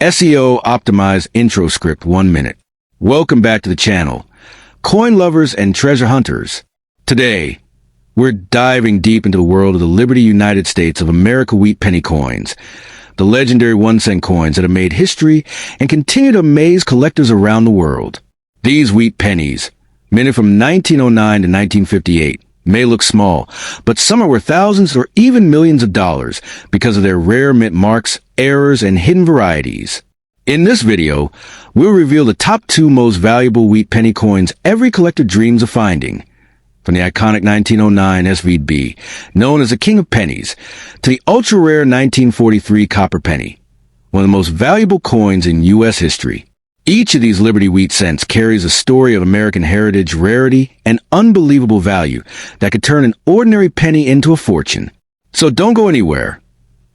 SEO optimized intro script 1 minute. Welcome back to the channel, coin lovers and treasure hunters. Today, we're diving deep into the world of the Liberty United States of America wheat penny coins, the legendary 1-cent coins that have made history and continue to amaze collectors around the world. These wheat pennies, minted from 1909 to 1958, may look small, but some are worth thousands or even millions of dollars because of their rare mint marks, errors, and hidden varieties. In this video, we'll reveal the top 2 most valuable wheat penny coins every collector dreams of finding. From the iconic 1909 SVB, known as the King of Pennies, to the ultra-rare 1943 copper penny, one of the most valuable coins in U.S. history. Each of these Liberty wheat cents carries a story of American heritage, rarity, and unbelievable value that could turn an ordinary penny into a fortune. So don't go anywhere.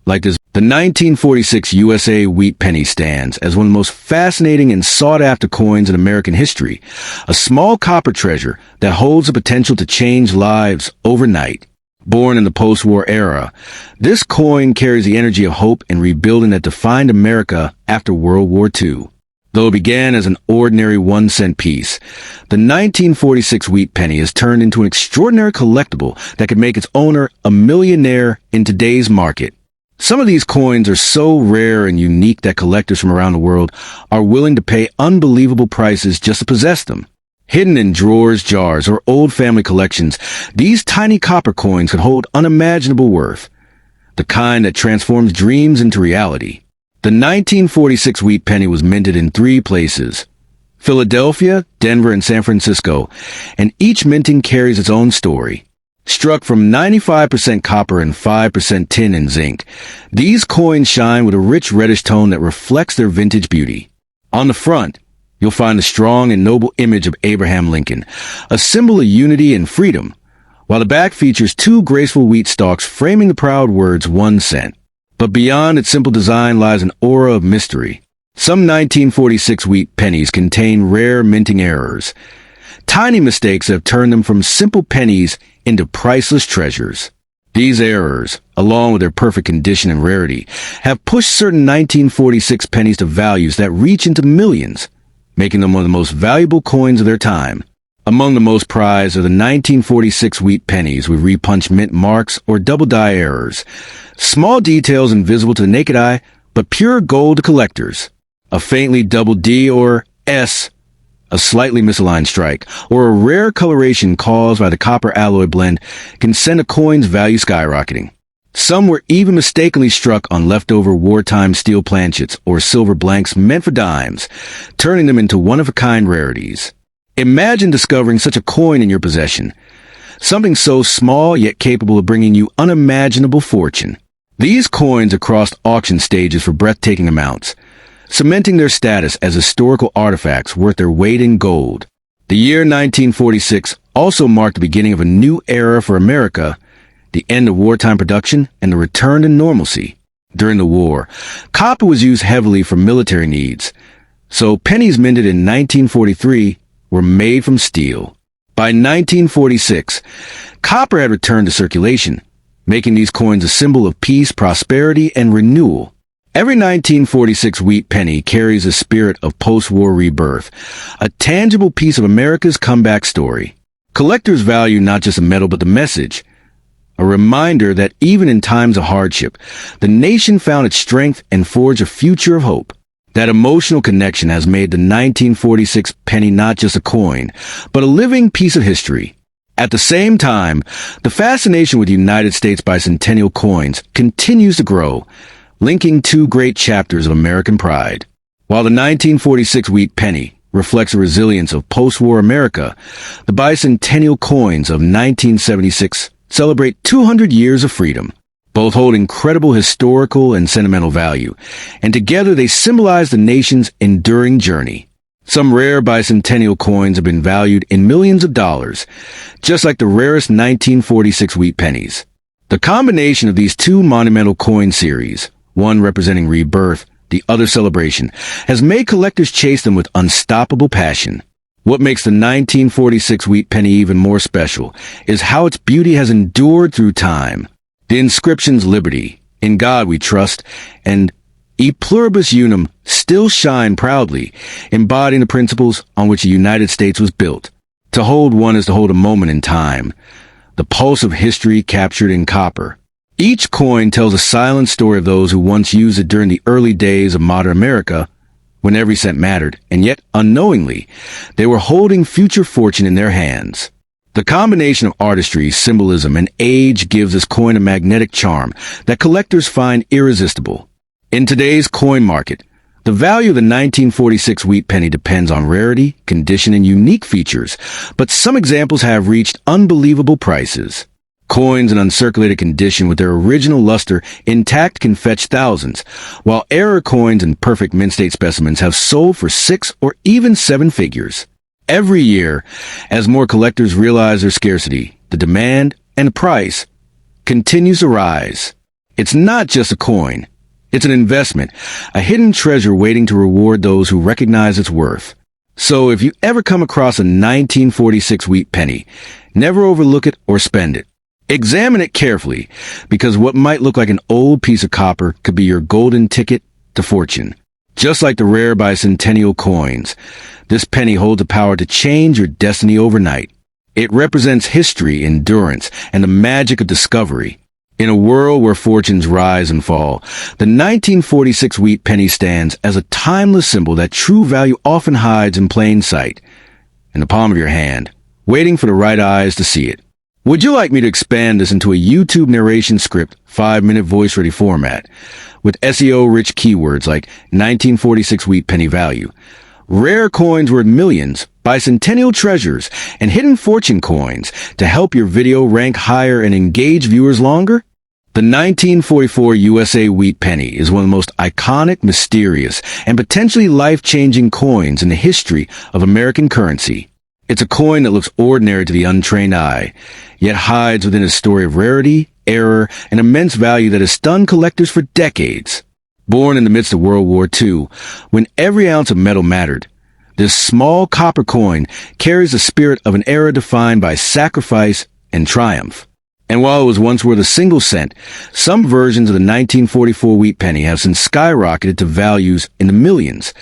Like this, the 1946 USA wheat penny stands as one of the most fascinating and sought-after coins in American history, a small copper treasure that holds the potential to change lives overnight. Born in the post-war era, this coin carries the energy of hope and rebuilding that defined America after World War II. Though it began as an ordinary 1-cent piece, the 1946 wheat penny has turned into an extraordinary collectible that could make its owner a millionaire in today's market. Some of these coins are so rare and unique that collectors from around the world are willing to pay unbelievable prices just to possess them. Hidden in drawers, jars, or old family collections, these tiny copper coins could hold unimaginable worth, the kind that transforms dreams into reality. The 1946 wheat penny was minted in 3 places: Philadelphia, Denver, and San Francisco, and each minting carries its own story. Struck from 95% copper and 5% tin and zinc, these coins shine with a rich reddish tone that reflects their vintage beauty. On the front, you'll find the strong and noble image of Abraham Lincoln, a symbol of unity and freedom, while the back features 2 graceful wheat stalks framing the proud words 1 cent. But beyond its simple design lies an aura of mystery. Some 1946 wheat pennies contain rare minting errors, tiny mistakes that have turned them from simple pennies into priceless treasures. These errors, along with their perfect condition and rarity, have pushed certain 1946 pennies to values that reach into millions, making them one of the most valuable coins of their time. Among the most prized are the 1946 wheat pennies with repunched mint marks or double die errors. Small details invisible to the naked eye, but pure gold to collectors. A faintly double D or S, a slightly misaligned strike, or a rare coloration caused by the copper alloy blend can send a coin's value skyrocketing. Some were even mistakenly struck on leftover wartime steel planchets or silver blanks meant for dimes, turning them into one-of-a-kind rarities. Imagine discovering such a coin in your possession, something so small yet capable of bringing you unimaginable fortune. These coins have crossed auction stages for breathtaking amounts, cementing their status as historical artifacts worth their weight in gold. The year 1946 also marked the beginning of a new era for America, the end of wartime production and the return to normalcy. During the war, copper was used heavily for military needs, so pennies minted in 1943 were made from steel. By 1946, copper had returned to circulation, making these coins a symbol of peace, prosperity, and renewal. Every 1946 wheat penny carries a spirit of post-war rebirth, a tangible piece of America's comeback story. Collectors value not just the metal but the message, a reminder that even in times of hardship, the nation found its strength and forged a future of hope. That emotional connection has made the 1946 penny not just a coin, but a living piece of history. At the same time, the fascination with United States bicentennial coins continues to grow, linking 2 great chapters of American pride. While the 1946 wheat penny reflects the resilience of post-war America, the bicentennial coins of 1976 celebrate 200 years of freedom. Both hold incredible historical and sentimental value, and together they symbolize the nation's enduring journey. Some rare bicentennial coins have been valued in millions of dollars, just like the rarest 1946 wheat pennies. The combination of these 2 monumental coin series, one representing rebirth, the other celebration, has made collectors chase them with unstoppable passion. What makes the 1946 wheat penny even more special is how its beauty has endured through time. The inscriptions "Liberty," "In God We Trust," and E pluribus unum still shine proudly, embodying the principles on which the United States was built. To hold one is to hold a moment in time, the pulse of history captured in copper. Each coin tells a silent story of those who once used it during the early days of modern America, when every cent mattered, and yet, unknowingly, they were holding future fortune in their hands. The combination of artistry, symbolism, and age gives this coin a magnetic charm that collectors find irresistible. In today's coin market, the value of the 1946 wheat penny depends on rarity, condition, and unique features, but some examples have reached unbelievable prices. Coins in uncirculated condition with their original luster intact can fetch thousands, while error coins in perfect mint-state specimens have sold for 6 or even 7 figures. Every year, as more collectors realize their scarcity, the demand and the price continues to rise. It's not just a coin. It's an investment, a hidden treasure waiting to reward those who recognize its worth. So if you ever come across a 1946 wheat penny, never overlook it or spend it. Examine it carefully, because what might look like an old piece of copper could be your golden ticket to fortune. Just like the rare bicentennial coins, this penny holds the power to change your destiny overnight. It represents history, endurance, and the magic of discovery. In a world where fortunes rise and fall, the 1946 wheat penny stands as a timeless symbol that true value often hides in plain sight, in the palm of your hand, waiting for the right eyes to see it. Would you like me to expand this into a YouTube narration script, 5-minute voice-ready format, with SEO-rich keywords like 1946 wheat penny value, rare coins worth millions, bicentennial treasures, and hidden fortune coins to help your video rank higher and engage viewers longer? The 1944 USA wheat penny is one of the most iconic, mysterious, and potentially life-changing coins in the history of American currency. It's a coin that looks ordinary to the untrained eye, yet hides within a story of rarity, error, and immense value that has stunned collectors for decades. Born in the midst of World War II, when every ounce of metal mattered, this small copper coin carries the spirit of an era defined by sacrifice and triumph. And while it was once worth a single cent, some versions of the 1944 wheat penny have since skyrocketed to values in the millions,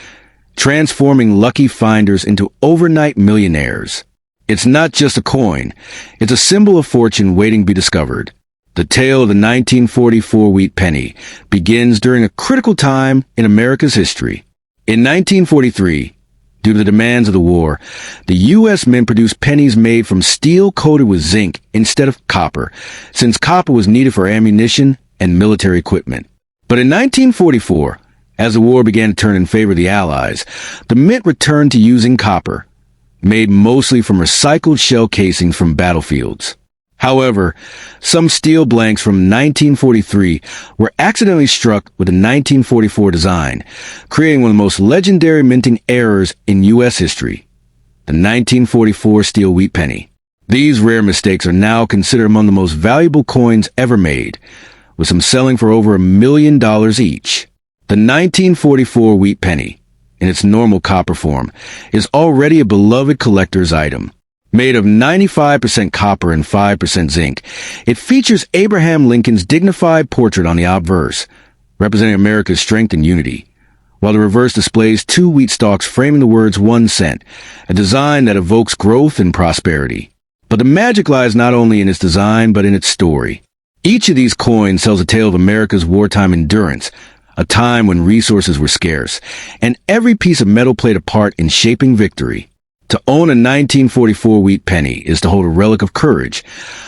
transforming lucky finders into overnight millionaires. It's not just a coin, it's a symbol of fortune waiting to be discovered. The tale of the 1944 wheat penny begins during a critical time in America's history. In 1943, due to the demands of the war, the U.S. Mint produced pennies made from steel coated with zinc instead of copper, since copper was needed for ammunition and military equipment. But in 1944, as the war began to turn in favor of the Allies, the Mint returned to using copper, made mostly from recycled shell casings from battlefields. However, some steel blanks from 1943 were accidentally struck with the 1944 design, creating one of the most legendary minting errors in U.S. history, the 1944 steel wheat penny. These rare mistakes are now considered among the most valuable coins ever made, with some selling for over $1 million each. The 1944 wheat penny, in its normal copper form, is already a beloved collector's item. Made of 95% copper and 5% zinc, it features Abraham Lincoln's dignified portrait on the obverse, representing America's strength and unity, while the reverse displays 2 wheat stalks framing the words 1 cent, a design that evokes growth and prosperity. But the magic lies not only in its design, but in its story. Each of these coins tells a tale of America's wartime endurance, a time when resources were scarce, and every piece of metal played a part in shaping victory. To own a 1944 wheat penny is to hold a relic of courage,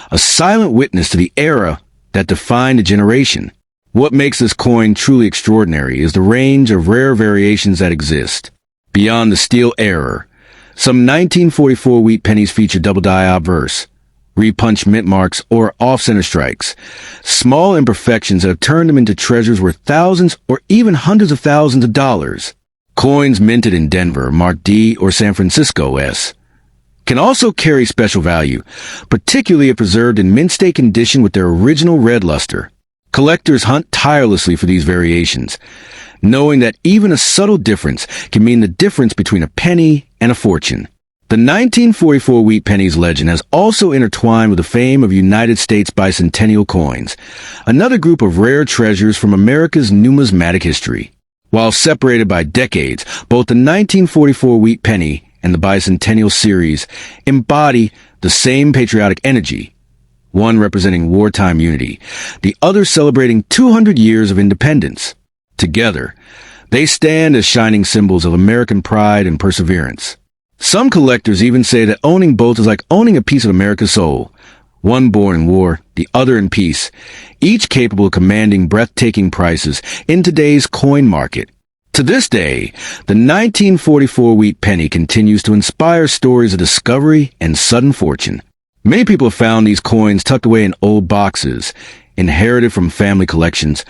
a silent witness to the era that defined a generation. What makes this coin truly extraordinary is the range of rare variations that exist. Beyond the steel error, some 1944 wheat pennies feature double die obverse, repunched mint marks, or off-center strikes, small imperfections that have turned them into treasures worth thousands or even hundreds of thousands of dollars. Coins minted in Denver, marked D, or San Francisco S, can also carry special value, particularly if preserved in mint-state condition with their original red luster. Collectors hunt tirelessly for these variations, knowing that even a subtle difference can mean the difference between a penny and a fortune. The 1944 wheat penny's legend has also intertwined with the fame of United States bicentennial coins, another group of rare treasures from America's numismatic history. While separated by decades, both the 1944 wheat penny and the bicentennial series embody the same patriotic energy, one representing wartime unity, the other celebrating 200 years of independence. Together, they stand as shining symbols of American pride and perseverance. Some collectors even say that owning both is like owning a piece of America's soul, one born in war, the other in peace, each capable of commanding breathtaking prices in today's coin market. To this day, the 1944 wheat penny continues to inspire stories of discovery and sudden fortune. Many people have found these coins tucked away in old boxes, inherited from family collections,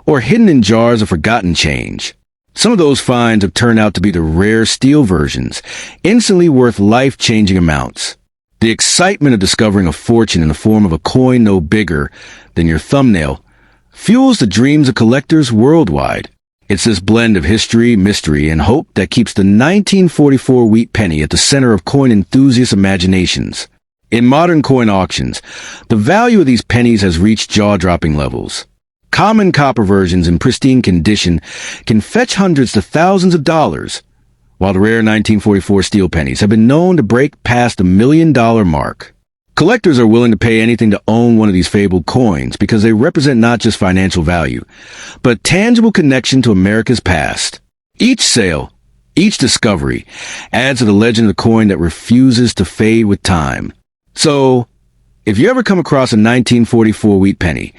or hidden in jars of forgotten change. Some of those finds have turned out to be the rare steel versions, instantly worth life-changing amounts. The excitement of discovering a fortune in the form of a coin no bigger than your thumbnail fuels the dreams of collectors worldwide. It's this blend of history, mystery, and hope that keeps the 1944 wheat penny at the center of coin enthusiasts' imaginations. In modern coin auctions, the value of these pennies has reached jaw-dropping levels. Common copper versions in pristine condition can fetch hundreds to thousands of dollars, while the rare 1944 steel pennies have been known to break past the $1 million mark. Collectors are willing to pay anything to own one of these fabled coins because they represent not just financial value, but a tangible connection to America's past. Each sale, each discovery, adds to the legend of the coin that refuses to fade with time. So, if you ever come across a 1944 wheat penny,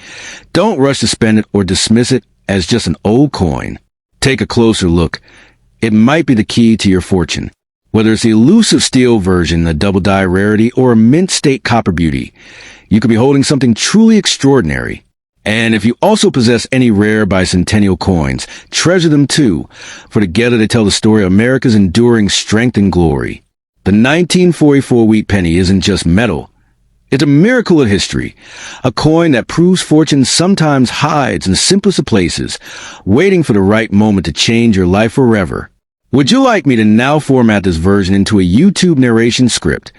don't rush to spend it or dismiss it as just an old coin. Take a closer look. It might be the key to your fortune. Whether it's the elusive steel version, a double-die rarity, or a mint-state copper beauty, you could be holding something truly extraordinary. And if you also possess any rare bicentennial coins, treasure them too, for together they tell the story of America's enduring strength and glory. The 1944 wheat penny isn't just metal. It's a miracle of history, a coin that proves fortune sometimes hides in the simplest of places, waiting for the right moment to change your life forever. Would you like me to now format this version into a YouTube narration script?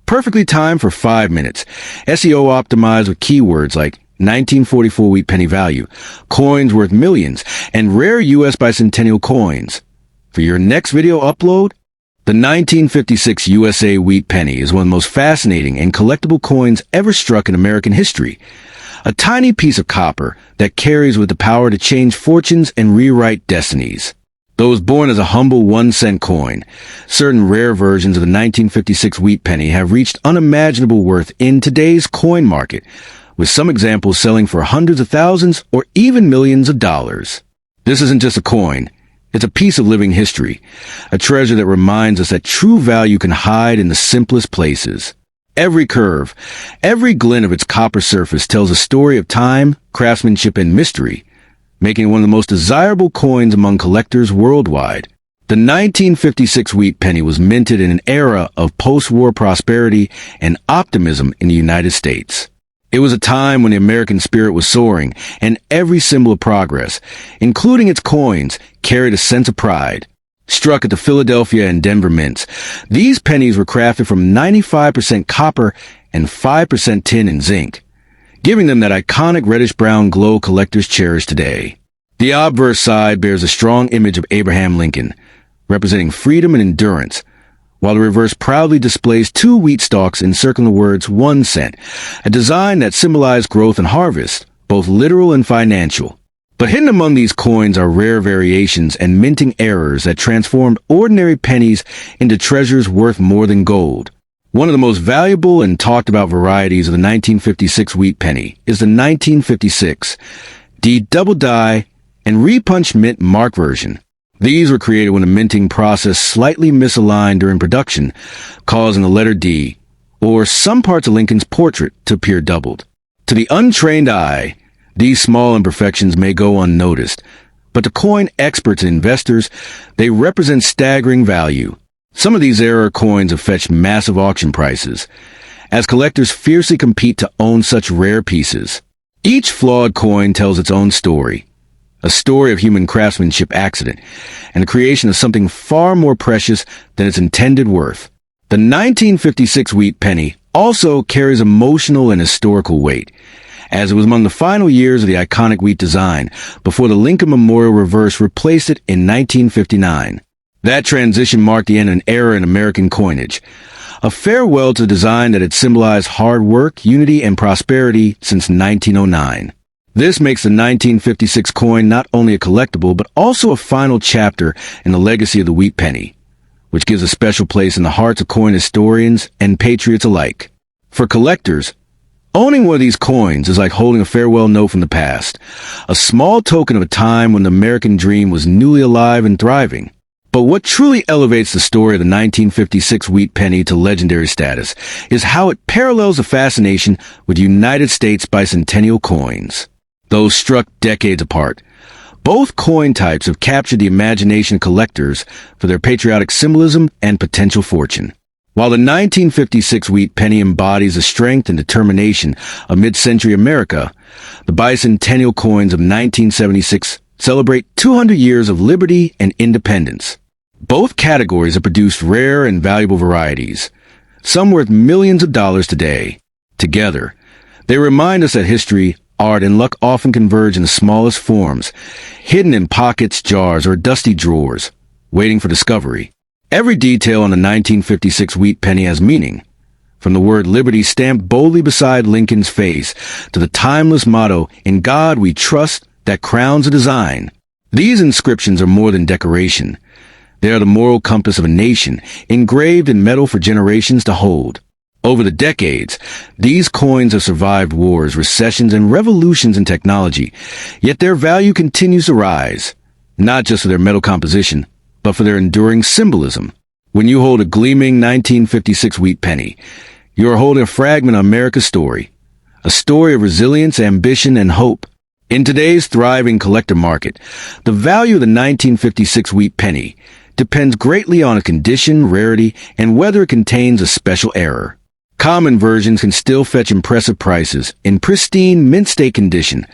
Perfectly timed for 5 minutes, SEO optimized with keywords like 1944 wheat penny value, coins worth millions, and rare U.S. bicentennial coins. For your next video upload, the 1956 USA wheat penny is one of the most fascinating and collectible coins ever struck in American history. A tiny piece of copper that carries with the power to change fortunes and rewrite destinies. Though it was born as a humble 1-cent coin, certain rare versions of the 1956 wheat penny have reached unimaginable worth in today's coin market, with some examples selling for hundreds of thousands or even millions of dollars. This isn't just a coin. It's a piece of living history, a treasure that reminds us that true value can hide in the simplest places. Every curve, every glint of its copper surface tells a story of time, craftsmanship, and mystery, making it one of the most desirable coins among collectors worldwide. The 1956 wheat penny was minted in an era of post-war prosperity and optimism in the United States. It was a time when the American spirit was soaring, and every symbol of progress, including its coins, carried a sense of pride. Struck at the Philadelphia and Denver mints, these pennies were crafted from 95% copper and 5% tin and zinc, giving them that iconic reddish-brown glow collectors cherish today. The obverse side bears a strong image of Abraham Lincoln, representing freedom and endurance, while the reverse proudly displays 2 wheat stalks encircling the words 1 cent, a design that symbolized growth and harvest, both literal and financial. But hidden among these coins are rare variations and minting errors that transformed ordinary pennies into treasures worth more than gold. One of the most valuable and talked about varieties of the 1956 wheat penny is the 1956 D double die and repunch mint mark version. These were created when the minting process slightly misaligned during production, causing the letter D, or some parts of Lincoln's portrait, to appear doubled. To the untrained eye, these small imperfections may go unnoticed, but to coin experts and investors, they represent staggering value. Some of these error coins have fetched massive auction prices, as collectors fiercely compete to own such rare pieces. Each flawed coin tells its own story. A story of human craftsmanship accident, and the creation of something far more precious than its intended worth. The 1956 wheat penny also carries emotional and historical weight, as it was among the final years of the iconic wheat design before the Lincoln Memorial reverse replaced it in 1959. That transition marked the end of an era in American coinage, a farewell to the design that had symbolized hard work, unity, and prosperity since 1909. This makes the 1956 coin not only a collectible, but also a final chapter in the legacy of the wheat penny, which gives a special place in the hearts of coin historians and patriots alike. For collectors, owning one of these coins is like holding a farewell note from the past, a small token of a time when the American dream was newly alive and thriving. But what truly elevates the story of the 1956 wheat penny to legendary status is how it parallels the fascination with United States bicentennial coins. Though struck decades apart, both coin types have captured the imagination of collectors for their patriotic symbolism and potential fortune. While the 1956 wheat penny embodies the strength and determination of mid-century America, the bicentennial coins of 1976 celebrate 200 years of liberty and independence. Both categories have produced rare and valuable varieties, some worth millions of dollars today. Together, they remind us that history, art, and luck often converge in the smallest forms, hidden in pockets, jars, or dusty drawers, waiting for discovery. Every detail on the 1956 wheat penny has meaning, from the word liberty stamped boldly beside Lincoln's face to the timeless motto, "In God we trust," that crowns the design. These inscriptions are more than decoration. They are the moral compass of a nation, engraved in metal for generations to hold. Over the decades, these coins have survived wars, recessions, and revolutions in technology, yet their value continues to rise, not just for their metal composition, but for their enduring symbolism. When you hold a gleaming 1956 wheat penny, you are holding a fragment of America's story, a story of resilience, ambition, and hope. In today's thriving collector market, the value of the 1956 wheat penny depends greatly on its condition, rarity, and whether it contains a special error. Common versions can still fetch impressive prices in pristine, mint-state condition,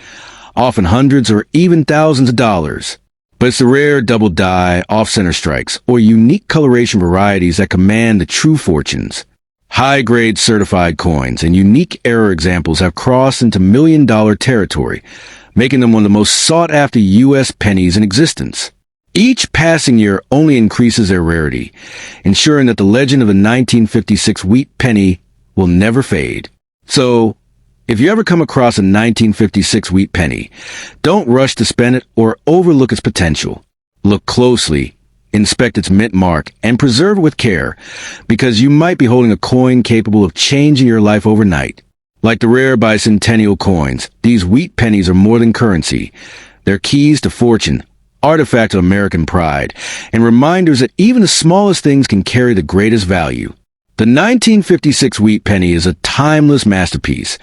often hundreds or even thousands of dollars. But it's the rare double die, off-center strikes, or unique coloration varieties that command the true fortunes. High-grade certified coins and unique error examples have crossed into million-dollar territory, making them one of the most sought-after U.S. pennies in existence. Each passing year only increases their rarity, ensuring that the legend of the 1956 wheat penny will never fade. So, if you ever come across a 1956 wheat penny, don't rush to spend it or overlook its potential. Look closely, inspect its mint mark, and preserve it with care, because you might be holding a coin capable of changing your life overnight. Like the rare bicentennial coins, these wheat pennies are more than currency. They're keys to fortune, artifacts of American pride, and reminders that even the smallest things can carry the greatest value. The 1956 wheat penny is a timeless masterpiece,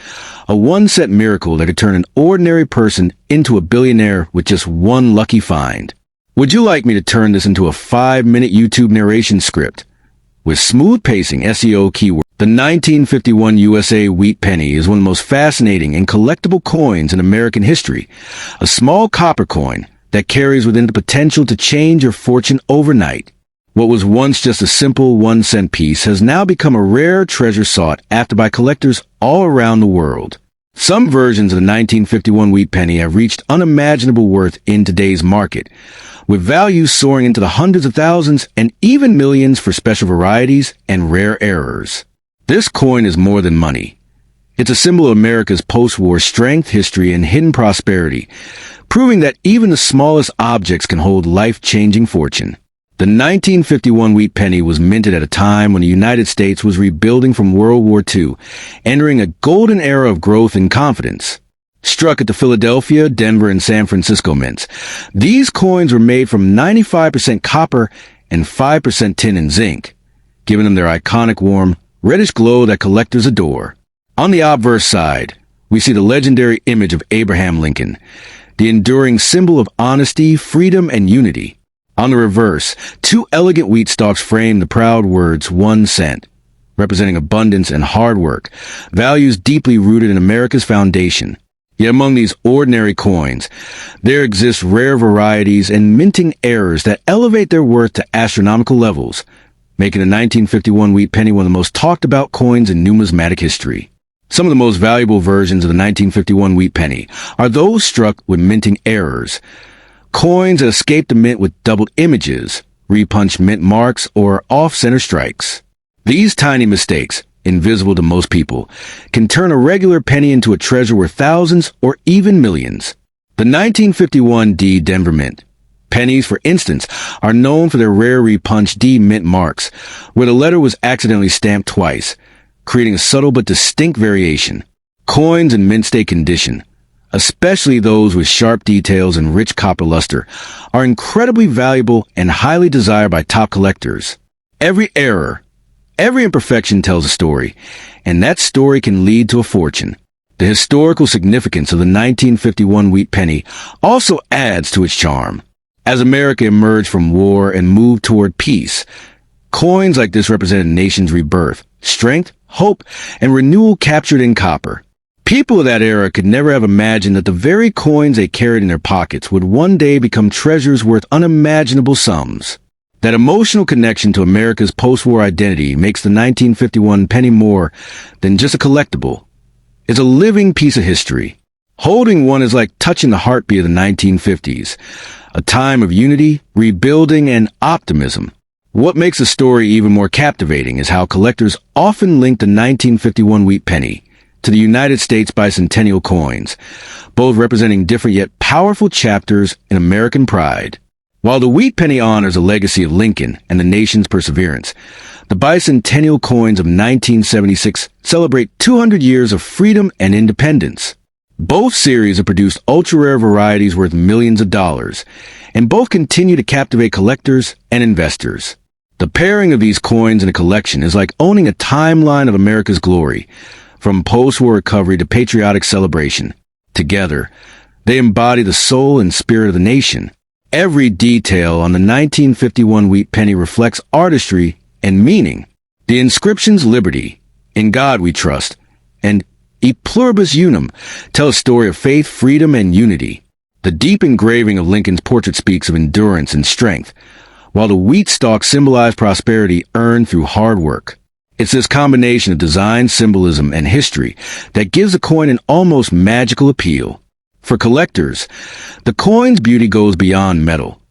a one-set miracle that could turn an ordinary person into a billionaire with just one lucky find. Would you like me to turn this into a 5-minute YouTube narration script? With smooth pacing, SEO keyword. The 1951 USA wheat penny is one of the most fascinating and collectible coins in American history, a small copper coin that carries within it the potential to change your fortune overnight. What was once just a simple 1-cent piece has now become a rare treasure sought after by collectors all around the world. Some versions of the 1951 wheat penny have reached unimaginable worth in today's market, with values soaring into the hundreds of thousands and even millions for special varieties and rare errors. This coin is more than money. It's a symbol of America's post-war strength, history, and hidden prosperity, proving that even the smallest objects can hold life-changing fortune. The 1951 wheat penny was minted at a time when the United States was rebuilding from World War II, entering a golden era of growth and confidence. Struck at the Philadelphia, Denver, and San Francisco mints, these coins were made from 95% copper and 5% tin and zinc, giving them their iconic warm, reddish glow that collectors adore. On the obverse side, we see the legendary image of Abraham Lincoln, the enduring symbol of honesty, freedom, and unity. On the reverse, 2 elegant wheat stalks frame the proud words 1 cent, representing abundance and hard work, values deeply rooted in America's foundation. Yet among these ordinary coins, there exist rare varieties and minting errors that elevate their worth to astronomical levels, making the 1951 wheat penny one of the most talked about coins in numismatic history. Some of the most valuable versions of the 1951 wheat penny are those struck with minting errors. Coins that escape the mint with doubled images, repunched mint marks, or off-center strikes. These tiny mistakes, invisible to most people, can turn a regular penny into a treasure worth thousands or even millions. The 1951 D Denver Mint. Pennies, for instance, are known for their rare repunched D mint marks, where the letter was accidentally stamped twice, creating a subtle but distinct variation. Coins in mint state condition, especially those with sharp details and rich copper luster, are incredibly valuable and highly desired by top collectors. Every error, every imperfection tells a story, and that story can lead to a fortune. The historical significance of the 1951 wheat penny also adds to its charm. As America emerged from war and moved toward peace, coins like this represented a nation's rebirth, strength, hope, and renewal captured in copper. People of that era could never have imagined that the very coins they carried in their pockets would one day become treasures worth unimaginable sums. That emotional connection to America's post-war identity makes the 1951 penny more than just a collectible. It's a living piece of history. Holding one is like touching the heartbeat of the 1950s, a time of unity, rebuilding, and optimism. What makes the story even more captivating is how collectors often link the 1951 wheat penny to the United States bicentennial coins, both representing different yet powerful chapters in American pride. While the wheat penny honors a legacy of Lincoln and the nation's perseverance, the bicentennial coins of 1976 celebrate 200 years of freedom and independence. Both series have produced ultra-rare varieties worth millions of dollars, and both continue to captivate collectors and investors. The pairing of these coins in a collection is like owning a timeline of America's glory, from post-war recovery to patriotic celebration. Together, they embody the soul and spirit of the nation. Every detail on the 1951 wheat penny reflects artistry and meaning. The inscriptions "Liberty," "In God We Trust," and "E Pluribus Unum" tell a story of faith, freedom, and unity. The deep engraving of Lincoln's portrait speaks of endurance and strength, while the wheat stalks symbolize prosperity earned through hard work. It's this combination of design, symbolism, and history that gives the coin an almost magical appeal. For collectors, the coin's beauty goes beyond metal.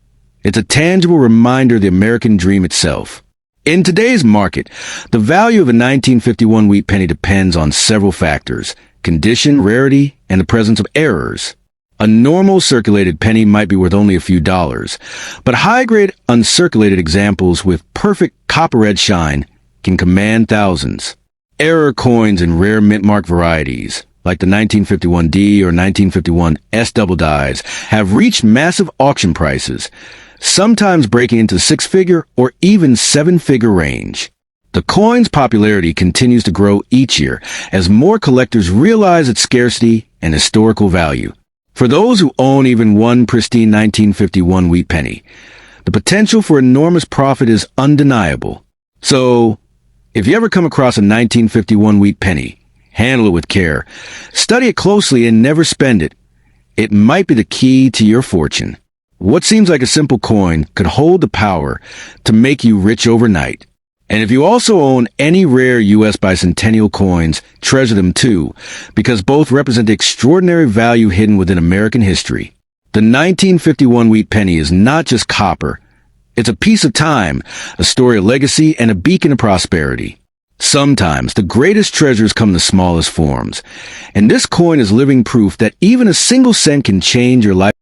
It's a tangible reminder of the American dream itself. In today's market, the value of a 1951 wheat penny depends on several factors: condition, rarity, and the presence of errors. A normal circulated penny might be worth only a few dollars, but high-grade uncirculated examples with perfect copper-red shine can command thousands. Error coins in rare mint-mark varieties, like the 1951 D or 1951 S double dies, have reached massive auction prices, sometimes breaking into six-figure or even seven-figure range. The coin's popularity continues to grow each year as more collectors realize its scarcity and historical value. For those who own even one pristine 1951 wheat penny, the potential for enormous profit is undeniable. So, if you ever come across a 1951 wheat penny, handle it with care, study it closely, and never spend it. It might be the key to your fortune. What seems like a simple coin could hold the power to make you rich overnight. And if you also own any rare U.S. bicentennial coins, treasure them too, because both represent the extraordinary value hidden within American history. The 1951 wheat penny is not just copper. It's a piece of time, a story of legacy, and a beacon of prosperity. Sometimes the greatest treasures come in the smallest forms, and this coin is living proof that even a single cent can change your life.